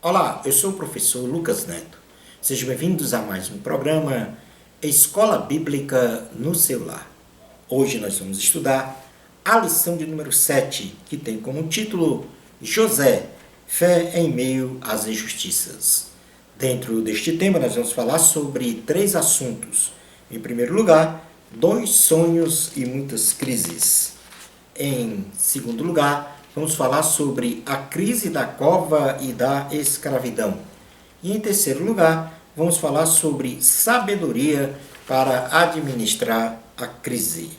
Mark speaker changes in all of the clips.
Speaker 1: Olá, eu sou o professor Lucas Neto. Sejam bem-vindos a mais um programa Escola Bíblica no Celular. Hoje nós vamos estudar a lição de número 7, que tem como título José, fé em meio às injustiças. Dentro deste tema nós vamos falar sobre 3 assuntos. Em primeiro lugar, 2 sonhos e muitas crises. Em segundo lugar, vamos falar sobre a crise da cova e da escravidão. E em terceiro lugar, vamos falar sobre sabedoria para administrar a crise.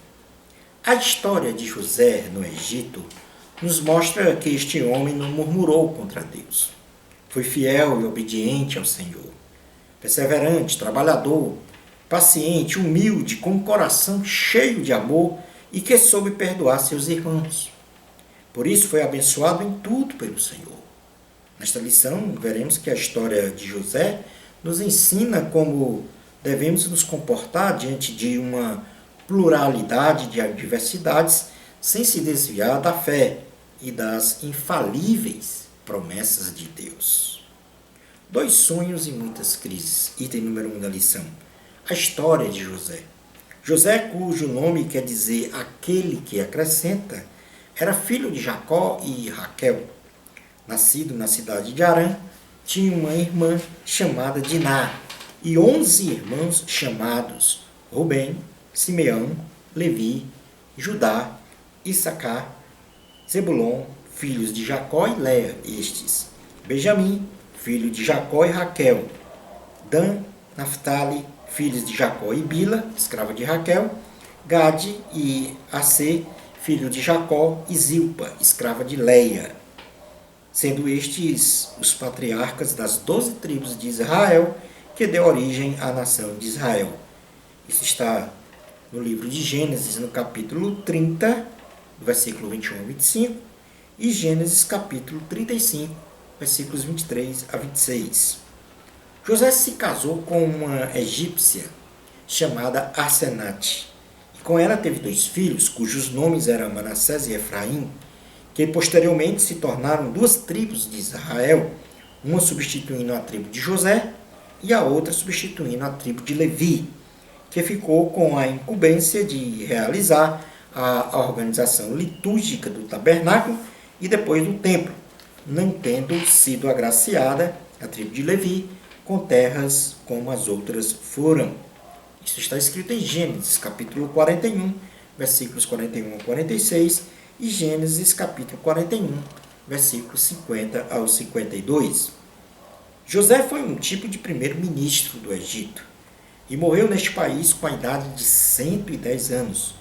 Speaker 1: A história de José no Egito nos mostra que este homem não murmurou contra Deus. Foi fiel e obediente ao Senhor. Perseverante, trabalhador, paciente, humilde, com um coração cheio de amor e que soube perdoar seus irmãos. Por isso foi abençoado em tudo pelo Senhor. Nesta lição, veremos que a história de José nos ensina como devemos nos comportar diante de uma pluralidade de adversidades sem se desviar da fé e das infalíveis promessas de Deus. 2 sonhos e muitas crises. Item número 1 da lição. A história de José. José, cujo nome quer dizer aquele que acrescenta, era filho de Jacó e Raquel. Nascido na cidade de Harã, tinha uma irmã chamada Diná e 11 irmãos chamados Rubem, Simeão, Levi, Judá, Issacar, Zebulon, filhos de Jacó e Léa, estes. Benjamim, filho de Jacó e Raquel. Dan, Naftali, filhos de Jacó e Bila, escrava de Raquel. Gade e Assê, filho de Jacó, e Zilpa, escrava de Leia, sendo estes os patriarcas das 12 tribos de Israel, que deu origem à nação de Israel. Isso está no livro de Gênesis, no capítulo 30, versículo 21 a 25, e Gênesis, capítulo 35, versículos 23 a 26. José se casou com uma egípcia chamada Asenate. Com ela teve 2 filhos, cujos nomes eram Manassés e Efraim, que posteriormente se tornaram 2 tribos de Israel, uma substituindo a tribo de José e a outra substituindo a tribo de Levi, que ficou com a incumbência de realizar a organização litúrgica do tabernáculo e depois do templo, não tendo sido agraciada a tribo de Levi com terras como as outras foram. Isso está escrito em Gênesis, capítulo 41, versículos 41 a 46, e Gênesis, capítulo 41, versículos 50 ao 52. José foi um tipo de primeiro-ministro do Egito e morreu neste país com a idade de 110 anos.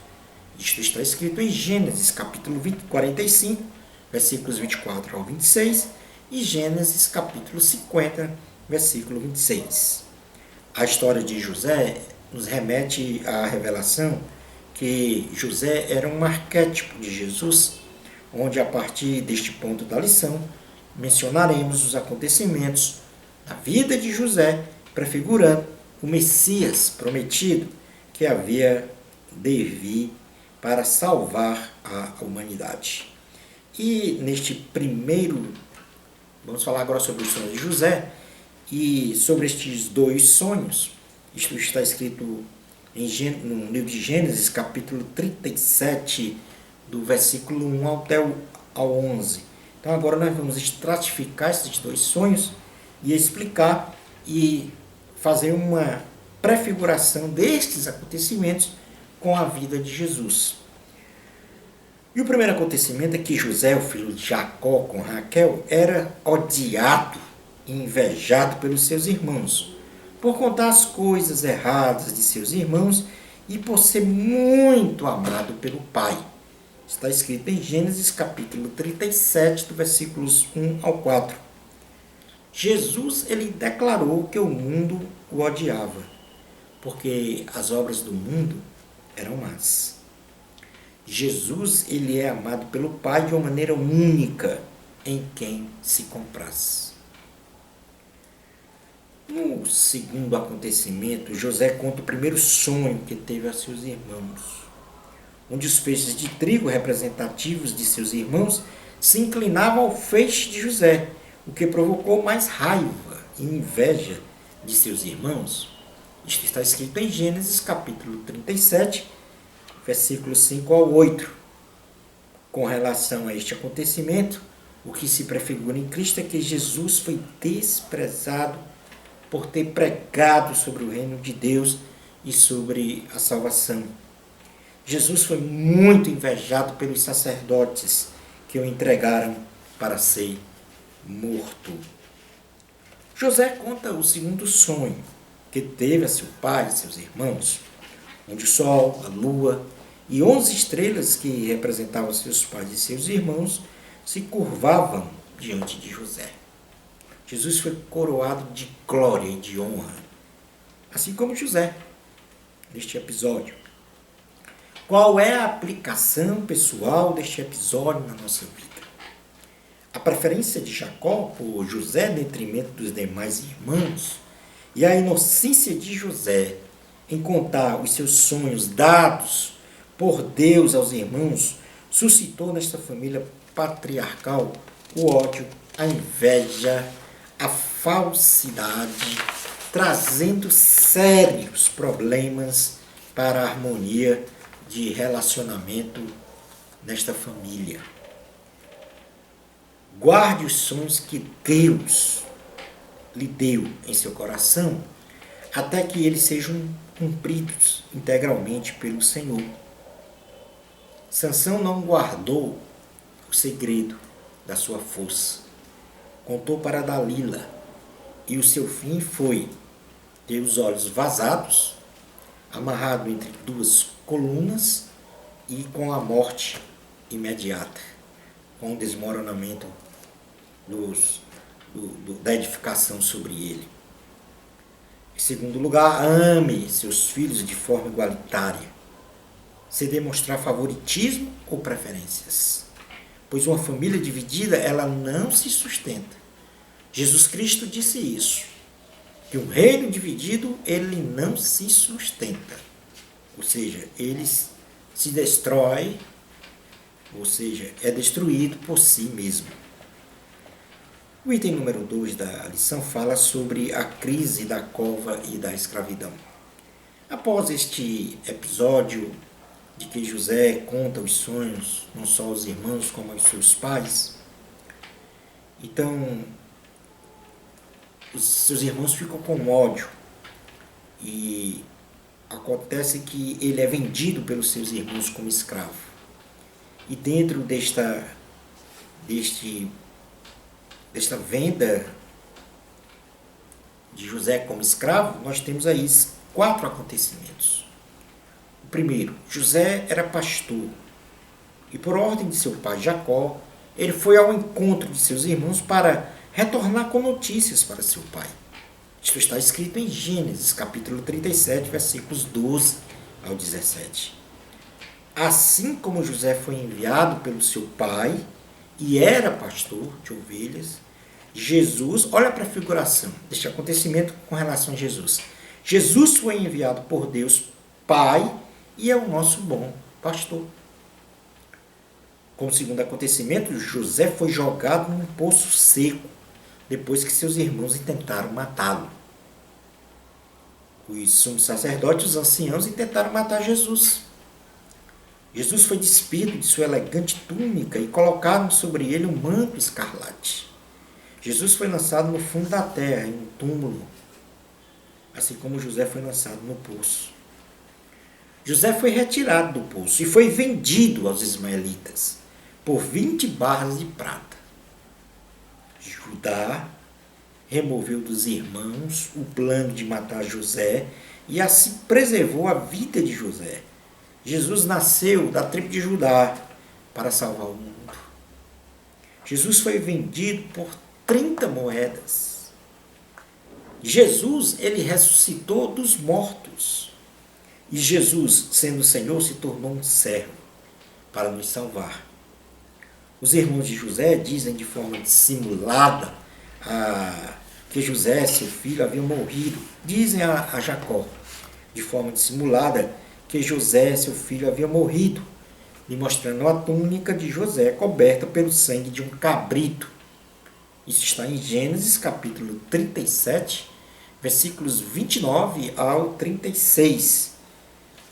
Speaker 1: Isto está escrito em Gênesis, capítulo 45, versículos 24 ao 26, e Gênesis, capítulo 50, versículo 26. A história de José nos remete à revelação que José era um arquétipo de Jesus, onde a partir deste ponto da lição mencionaremos os acontecimentos da vida de José, prefigurando o Messias prometido que havia de vir para salvar a humanidade. E neste primeiro, vamos falar agora sobre o sonho de José e sobre estes 2 sonhos. Isto está escrito no livro de Gênesis, capítulo 37, do versículo 1 até ao 11. Então agora nós vamos estratificar esses 2 sonhos e explicar e fazer uma prefiguração destes acontecimentos com a vida de Jesus. E o primeiro acontecimento é que José, o filho de Jacó com Raquel, era odiado e invejado pelos seus irmãos, por contar as coisas erradas de seus irmãos e por ser muito amado pelo pai. Está escrito em Gênesis capítulo 37, do versículos 1 ao 4. Jesus, ele declarou que o mundo o odiava, porque as obras do mundo eram más. Jesus, ele é amado pelo Pai de uma maneira única em quem se compraz. No segundo acontecimento, José conta o primeiro sonho que teve a seus irmãos, onde os feixes de trigo representativos de seus irmãos se inclinavam ao feixe de José, o que provocou mais raiva e inveja de seus irmãos. Isto está escrito em Gênesis capítulo 37, versículos 5 ao 8. Com relação a este acontecimento, o que se prefigura em Cristo é que Jesus foi desprezado por ter pregado sobre o reino de Deus e sobre a salvação. Jesus foi muito invejado pelos sacerdotes que o entregaram para ser morto. José conta o segundo sonho que teve a seu pai e seus irmãos, onde o sol, a lua e 11 estrelas que representavam seus pais e seus irmãos se curvavam diante de José. Jesus foi coroado de glória e de honra, assim como José, neste episódio. Qual é a aplicação pessoal deste episódio na nossa vida? A preferência de Jacó por José em detrimento dos demais irmãos e a inocência de José em contar os seus sonhos dados por Deus aos irmãos suscitou nesta família patriarcal o ódio, a inveja, a falsidade, trazendo sérios problemas para a harmonia de relacionamento nesta família. Guarde os sonhos que Deus lhe deu em seu coração, até que eles sejam cumpridos integralmente pelo Senhor. Sansão não guardou o segredo da sua força. Contou para Dalila, e o seu fim foi ter os olhos vazados, amarrado entre duas colunas e com a morte imediata, com o desmoronamento da edificação sobre ele. Em segundo lugar, ame seus filhos de forma igualitária, sem demonstrar favoritismo ou preferências, pois uma família dividida, ela não se sustenta. Jesus Cristo disse isso, que um reino dividido, ele não se sustenta. Ou seja, ele se destrói, ou seja, é destruído por si mesmo. O item número 2 da lição fala sobre a crise da cova e da escravidão. Após este episódio de que José conta os sonhos, não só aos irmãos como aos seus pais, então os seus irmãos ficam com ódio e acontece que ele é vendido pelos seus irmãos como escravo. E dentro desta venda de José como escravo, nós temos aí 4 acontecimentos. O primeiro, José era pastor e por ordem de seu pai Jacó, ele foi ao encontro de seus irmãos para retornar com notícias para seu pai. Isto está escrito em Gênesis, capítulo 37, versículos 12 ao 17. Assim como José foi enviado pelo seu pai e era pastor de ovelhas, Jesus, olha para a figuração deste acontecimento com relação a Jesus. Jesus foi enviado por Deus Pai e é o nosso bom pastor. Como segundo acontecimento, José foi jogado num poço seco, depois que seus irmãos intentaram matá-lo. Os sumos sacerdotes, os anciãos, intentaram matar Jesus. Jesus foi despido de sua elegante túnica e colocaram sobre ele um manto escarlate. Jesus foi lançado no fundo da terra, em um túmulo, assim como José foi lançado no poço. José foi retirado do poço e foi vendido aos ismaelitas por 20 barras de prata. Judá removeu dos irmãos o plano de matar José e assim preservou a vida de José. Jesus nasceu da tribo de Judá para salvar o mundo. Jesus foi vendido por 30 moedas. Jesus, ele ressuscitou dos mortos. E Jesus, sendo o Senhor, se tornou um servo para nos salvar. Os irmãos de José dizem de forma dissimulada que José, seu filho, havia morrido. Dizem a Jacó, de forma dissimulada, que José, seu filho, havia morrido, lhe mostrando a túnica de José coberta pelo sangue de um cabrito. Isso está em Gênesis capítulo 37, versículos 29 ao 36.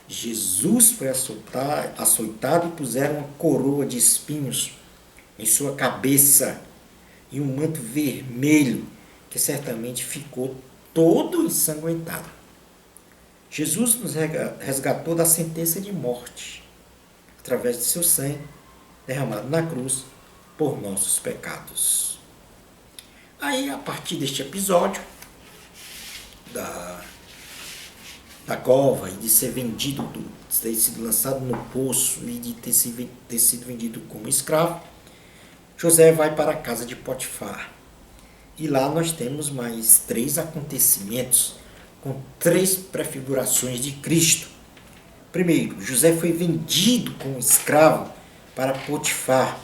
Speaker 1: Jesus foi açoitado e puseram uma coroa de espinhos em sua cabeça e um manto vermelho que certamente ficou todo ensanguentado. Jesus nos resgatou da sentença de morte através de seu sangue derramado na cruz por nossos pecados. Aí, a partir deste episódio da cova e de ser vendido, de ter sido lançado no poço e de ter sido vendido como escravo, José vai para a casa de Potifar. E lá nós temos mais 3 acontecimentos com 3 prefigurações de Cristo. Primeiro, José foi vendido como escravo para Potifar.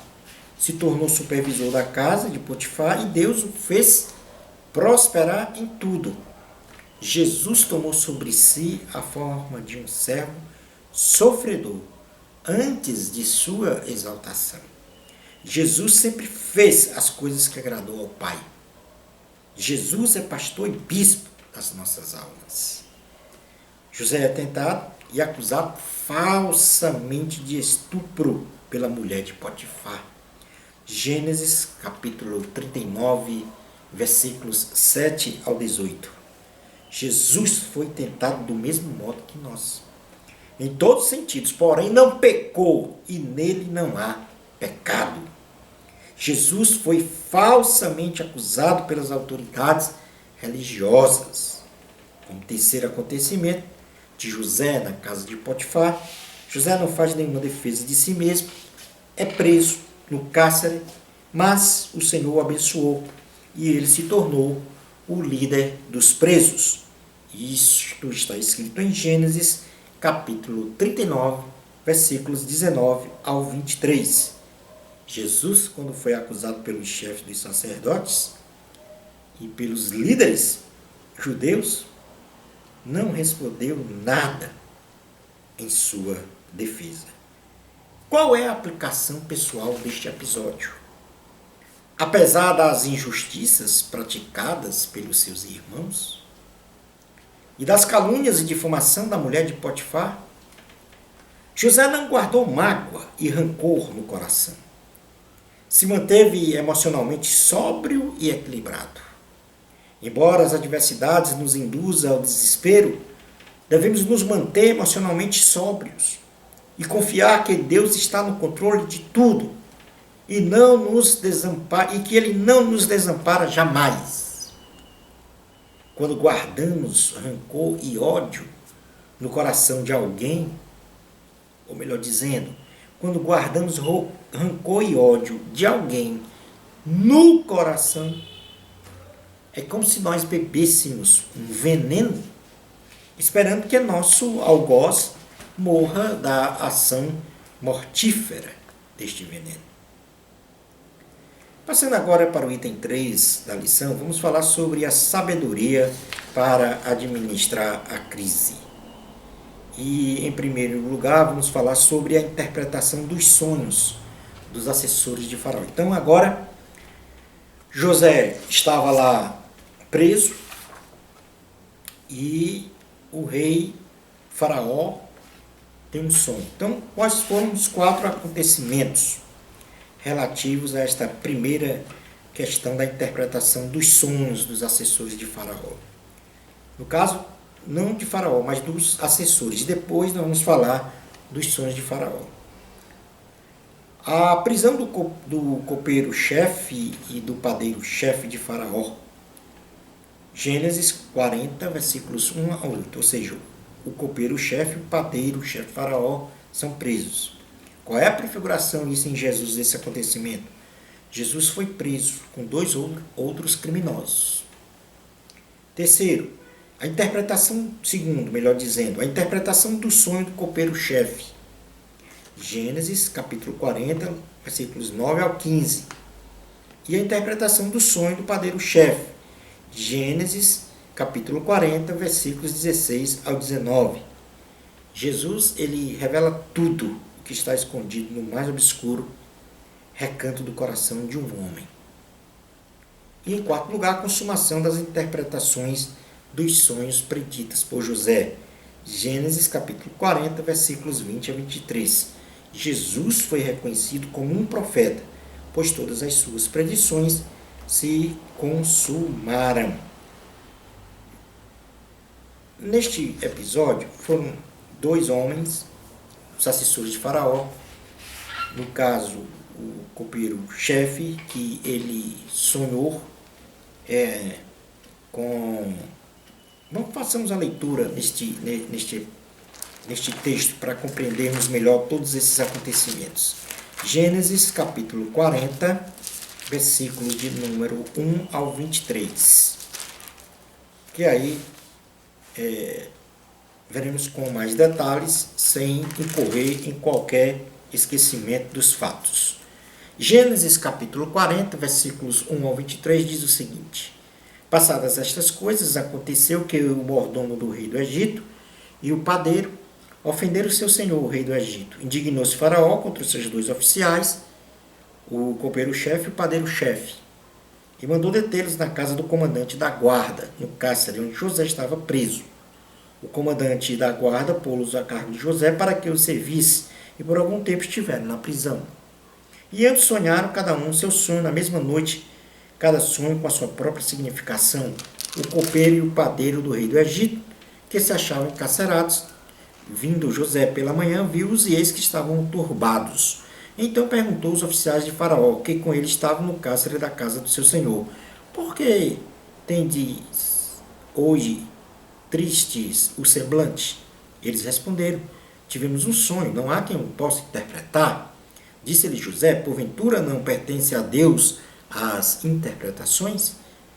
Speaker 1: Se tornou supervisor da casa de Potifar e Deus o fez prosperar em tudo. Jesus tomou sobre si a forma de um servo sofredor antes de sua exaltação. Jesus sempre fez as coisas que agradou ao Pai. Jesus é pastor e bispo das nossas almas. José é tentado e acusado falsamente de estupro pela mulher de Potifar. Gênesis capítulo 39, versículos 7 ao 18. Jesus foi tentado do mesmo modo que nós, em todos os sentidos, porém não pecou e nele não há pecado. Jesus foi falsamente acusado pelas autoridades religiosas. Como terceiro acontecimento de José na casa de Potifar, José não faz nenhuma defesa de si mesmo, é preso no cárcere, mas o Senhor o abençoou e ele se tornou o líder dos presos. Isto está escrito em Gênesis capítulo 39, versículos 19 ao 23. Jesus, quando foi acusado pelos chefes dos sacerdotes e pelos líderes judeus, não respondeu nada em sua defesa. Qual é a aplicação pessoal deste episódio? Apesar das injustiças praticadas pelos seus irmãos e das calúnias e difamação da mulher de Potifar, José não guardou mágoa e rancor no coração. Se manteve emocionalmente sóbrio e equilibrado. Embora as adversidades nos induzam ao desespero, devemos nos manter emocionalmente sóbrios e confiar que Deus está no controle de tudo e não nos desampara, e que Ele não nos desampara jamais. Quando guardamos rancor e ódio no coração de alguém, ou melhor dizendo, quando guardamos rancor e ódio de alguém no coração, é como se nós bebêssemos um veneno, esperando que nosso algoz morra da ação mortífera deste veneno. Passando agora para o item 3 da lição, vamos falar sobre a sabedoria para administrar a crise. E, em primeiro lugar, vamos falar sobre a interpretação dos sonhos dos assessores de Faraó. Então, agora, José estava lá preso e o rei Faraó tem um sonho. Então, quais foram os 4 acontecimentos relativos a esta primeira questão da interpretação dos sonhos dos assessores de Faraó? No caso, não de Faraó, mas dos assessores. Depois nós vamos falar dos sonhos de Faraó. A prisão do copeiro-chefe e do padeiro-chefe de Faraó. Gênesis 40, versículos 1 a 8. Ou seja, o copeiro-chefe e o padeiro-chefe de Faraó são presos. Qual é a prefiguração disso em Jesus, desse acontecimento? Jesus foi preso com 2 outros criminosos. Terceiro, a interpretação do sonho do copeiro-chefe. Gênesis, capítulo 40, versículos 9 ao 15. E a interpretação do sonho do padeiro-chefe. Gênesis, capítulo 40, versículos 16 ao 19. Jesus, ele revela tudo o que está escondido no mais obscuro recanto do coração de um homem. E, em quarto lugar, a consumação das interpretações dos sonhos preditas por José. Gênesis capítulo 40, versículos 20 a 23. Jesus foi reconhecido como um profeta, pois todas as suas predições se consumaram. Neste episódio foram dois homens, os assessores de Faraó, no caso o copeiro-chefe, que ele sonhou com... Vamos façamos a leitura neste texto para compreendermos melhor todos esses acontecimentos. Gênesis capítulo 40, versículos de número 1 ao 23. Que aí veremos com mais detalhes, sem incorrer em qualquer esquecimento dos fatos. Gênesis capítulo 40, versículos 1 ao 23 diz o seguinte: Passadas estas coisas, aconteceu que o mordomo do rei do Egito e o padeiro ofenderam seu senhor, o rei do Egito. Indignou-se Faraó contra os seus dois oficiais, o copeiro-chefe e o padeiro-chefe, e mandou detê-los na casa do comandante da guarda, no cárcere onde José estava preso. O comandante da guarda pô-los a cargo de José para que o servisse, e por algum tempo estiveram na prisão. E ambos sonharam cada um seu sonho na mesma noite, cada sonho com a sua própria significação. O copeiro e o padeiro do rei do Egito, que se achavam encarcerados, vindo José pela manhã, viu-os e eis que estavam turbados. Então perguntou aos oficiais de Faraó, que com ele estavam no cárcere da casa do seu senhor: Por que tendes hoje tristes o semblante? Eles responderam: Tivemos um sonho, não há quem o possa interpretar. Disse-lhe José: Porventura não pertence a Deus as interpretações?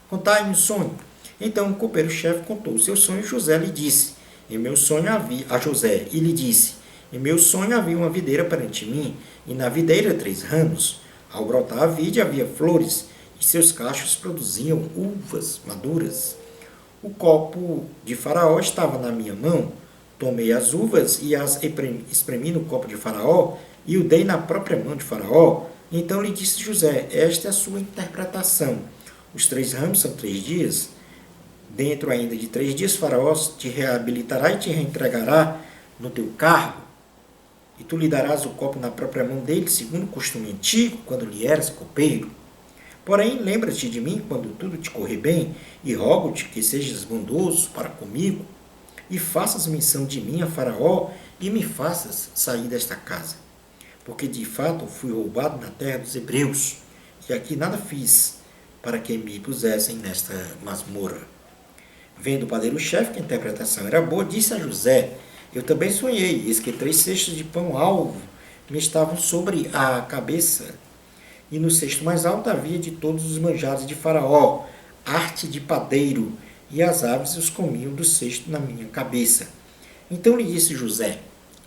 Speaker 1: Contai-me o sonho. Então o copeiro-chefe contou o seu sonho e José lhe disse: Em meu sonho havia a José, e lhe disse: Em meu sonho havia uma videira perante mim, e na videira 3 ramos. Ao brotar a vide havia flores, e seus cachos produziam uvas maduras. O copo de Faraó estava na minha mão. Tomei as uvas e as espremi no copo de Faraó, e o dei na própria mão de Faraó. Então lhe disse José: Esta é a sua interpretação. Os 3 ramos são 3 dias. Dentro ainda de 3 dias, Faraó te reabilitará e te reentregará no teu cargo, e tu lhe darás o copo na própria mão dele, segundo o costume antigo, quando lhe eras copeiro. Porém, lembra-te de mim quando tudo te correr bem, e rogo-te que sejas bondoso para comigo, e faças menção de mim a Faraó, e me faças sair desta casa. Porque de fato fui roubado na terra dos hebreus, e aqui nada fiz para que me pusessem nesta masmorra. Vendo o padeiro-chefe que a interpretação era boa, disse a José: Eu também sonhei, eis que 3 cestos de pão alvo me estavam sobre a cabeça, e no cesto mais alto havia de todos os manjares de Faraó, arte de padeiro, e as aves os comiam do cesto na minha cabeça. Então lhe disse José: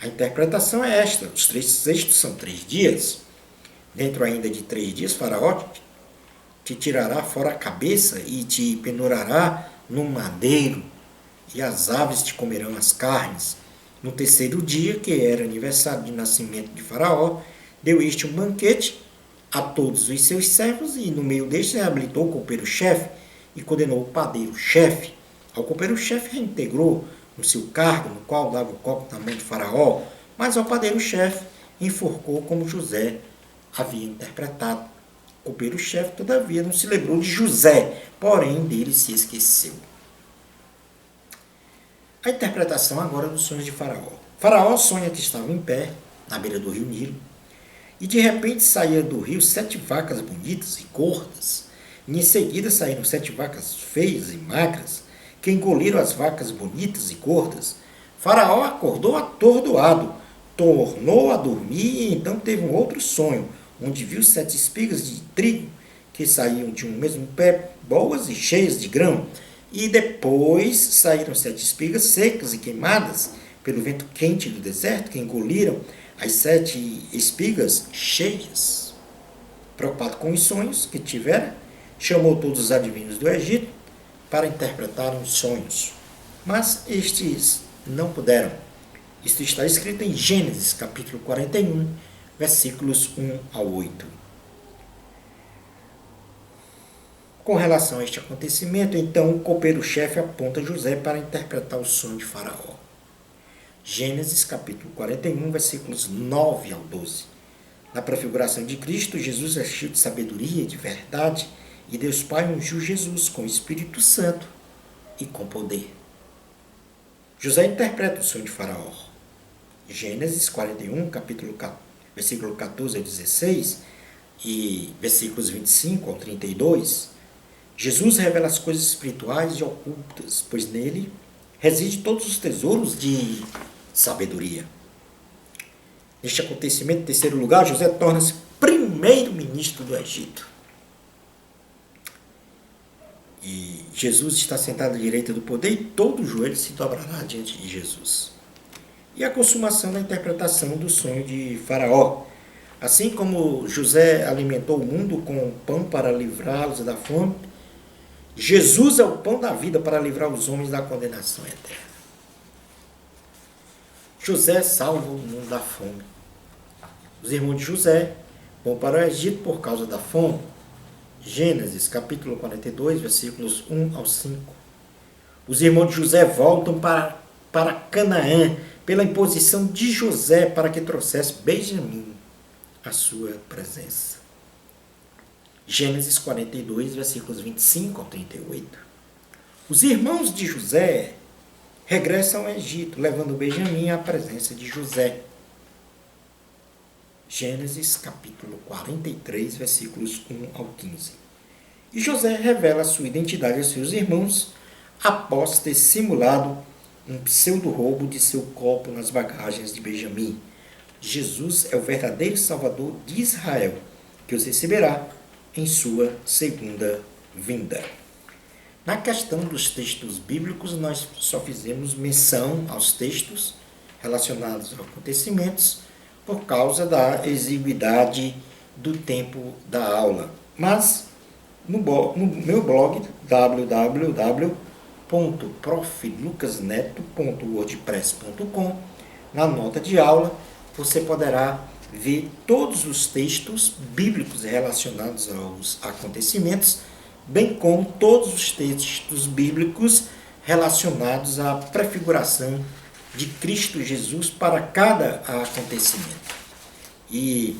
Speaker 1: A interpretação é esta: os 3 cestos são 3 dias. Dentro ainda de 3 dias, Faraó te tirará fora a cabeça e te pendurará num madeiro, e as aves te comerão as carnes. No 3º dia, que era aniversário de nascimento de Faraó, deu este um banquete a todos os seus servos, e no meio deste reabilitou o copeiro-chefe e condenou o padeiro-chefe. Ao copeiro-chefe reintegrou no seu cargo, no qual dava o copo na mão de Faraó, mas ao padeiro-chefe enforcou como José havia interpretado. O copeiro-chefe, todavia, não se lembrou de José, porém dele se esqueceu. A interpretação agora dos sonhos de Faraó. Faraó sonha que estava em pé, na beira do rio Nilo, e de repente saíam do rio 7 vacas bonitas e gordas, e em seguida saíram 7 vacas feias e magras, que engoliram as vacas bonitas e gordas. Faraó acordou atordoado, tornou a dormir e então teve um outro sonho, onde viu 7 espigas de trigo que saíam de um mesmo pé, boas e cheias de grão, e depois saíram 7 espigas secas e queimadas pelo vento quente do deserto, que engoliram as 7 espigas cheias. Preocupado com os sonhos que tivera, chamou todos os adivinhos do Egito para interpretar os sonhos, mas estes não puderam. Isto está escrito em Gênesis capítulo 41, versículos 1 ao 8. O Com relação a este acontecimento, então o copeiro-chefe aponta José para interpretar o sonho de Faraó. Gênesis capítulo 41, versículos 9 ao 12. Na prefiguração de Cristo, Jesus é cheio de sabedoria e de verdade, e Deus Pai ungiu Jesus com o Espírito Santo e com poder. José interpreta o sonho de Faraó. Gênesis 41, versículo 14 a 16 e versículos 25 ao 32, Jesus revela as coisas espirituais e ocultas, pois nele reside todos os tesouros de sabedoria. Neste acontecimento, em terceiro lugar, José torna-se primeiro-ministro do Egito. E Jesus está sentado à direita do poder e todo joelho se dobrará diante de Jesus. E a consumação da interpretação do sonho de Faraó. Assim como José alimentou o mundo com pão para livrá-los da fome, Jesus é o pão da vida para livrar os homens da condenação eterna. José salva o mundo da fome. Os irmãos de José vão para o Egito por causa da fome. Gênesis capítulo 42, versículos 1 ao 5. Os irmãos de José voltam para Canaã pela imposição de José para que trouxesse Benjamim à sua presença. Gênesis 42, versículos 25 ao 38. Os irmãos de José regressam ao Egito, levando Benjamim à presença de José. Gênesis capítulo 43, versículos 1 ao 15. E José revela sua identidade aos seus irmãos após ter simulado um pseudo-roubo de seu corpo nas bagagens de Benjamim. Jesus é o verdadeiro Salvador de Israel, que os receberá em sua segunda vinda. Na questão dos textos bíblicos, nós só fizemos menção aos textos relacionados aos acontecimentos por causa da exiguidade do tempo da aula. Mas no meu blog www.proflucasneto.wordpress.com, na nota de aula, você poderá ver todos os textos bíblicos relacionados aos acontecimentos, bem como todos os textos bíblicos relacionados à prefiguração de Cristo Jesus para cada acontecimento. E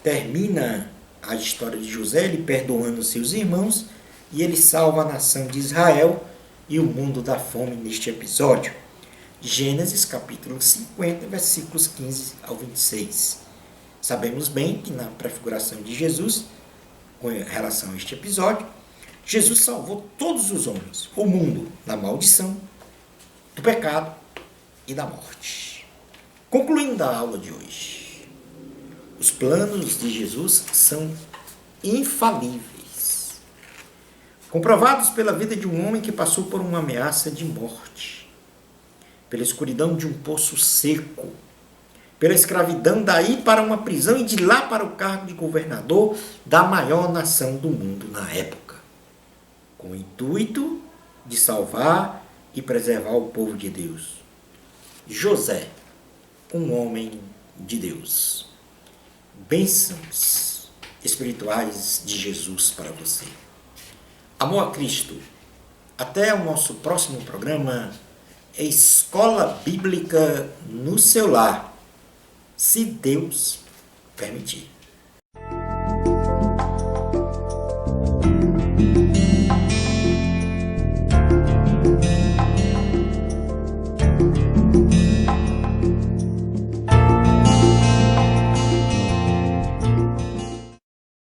Speaker 1: termina a história de José, ele perdoando seus irmãos, e ele salva a nação de Israel e o mundo da fome neste episódio. Gênesis capítulo 50, versículos 15 ao 26. Sabemos bem que na prefiguração de Jesus, com relação a este episódio, Jesus salvou todos os homens, o mundo, da maldição, do pecado e da morte. Concluindo a aula de hoje, os planos de Jesus são infalíveis, comprovados pela vida de um homem que passou por uma ameaça de morte, pela escuridão de um poço seco, pela escravidão daí para uma prisão e de lá para o cargo de governador da maior nação do mundo na época, com o intuito de salvar e preservar o povo de Deus. José, um homem de Deus. Bênçãos espirituais de Jesus para você. Amor a Cristo. Até o nosso próximo programa, Escola Bíblica no seu lar, se Deus permitir.